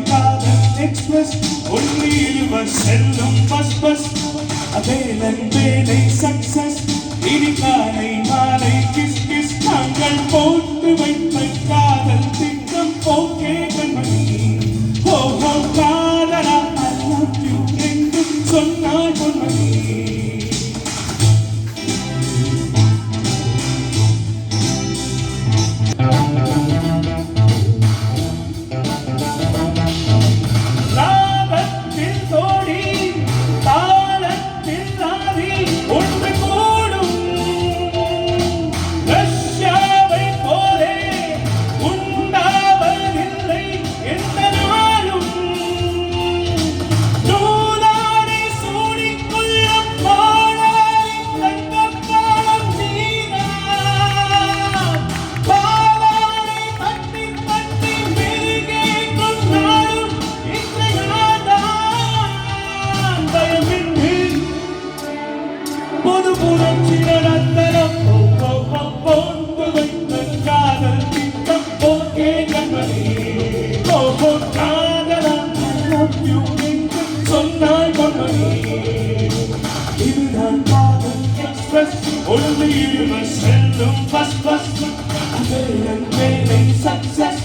காதல் எக்ஸ்பிரஸ் ஒன்று இருவர் செல்லும் பஸ் பஸ் வேலை சக்சஸ் இனி காலை மாலை கிஸ் கிஸ் நாங்கள் போட்டு வைத்த காதல் திட்டம் போக்கே கண்மணி ஓ ஓ காதலா I love you என்று சொன்னாய் பொன்மணி Only you must send them fast, fast. வேலை success.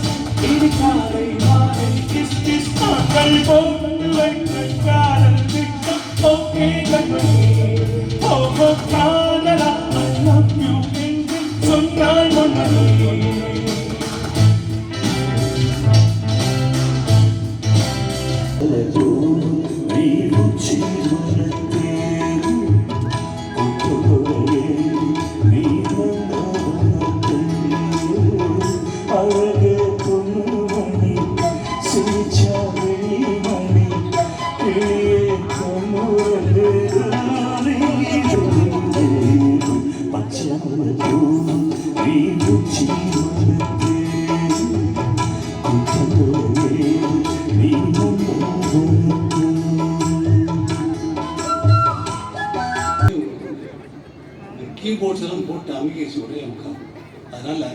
இனி காலை மாலை kiss kiss. நாங்கள் போட்டு வைத்த காதல் திட்டம் ஓகே கண்மணி. ஓ ஓ காதலா I love you என்று சொன்னாய் பொன்மணி. கீபோர்ட்ஸ் எல்லாம் போட்டு அமைக்க ஒரே முக்கால் அதனால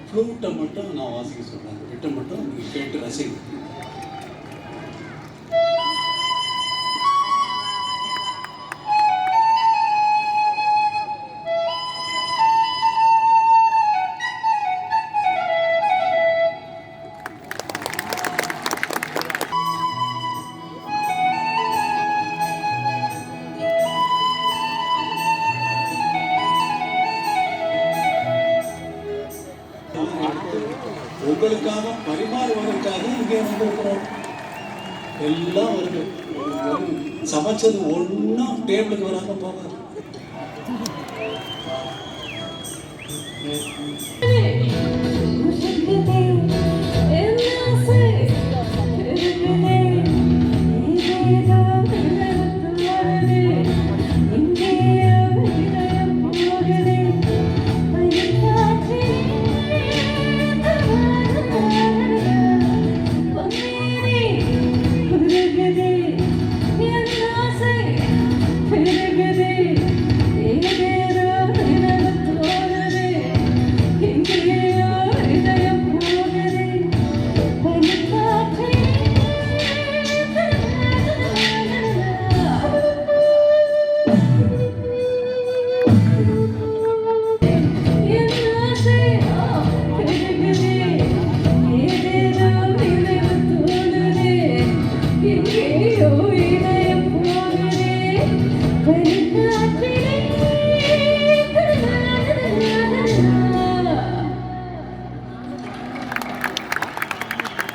ஃப்ளூட்டை மட்டும் நான் வாசிக்க சொல்கிறேன் கிட்ட மட்டும் நீங்கள் கேட்டு ரசிங்க உங்களுக்காக பரிமாறுவதற்காக இங்கே வந்திருக்கிறோம் எல்லாம் வருது சமைச்சது ஒன்றும் டேபிளுக்கு வராம போகாது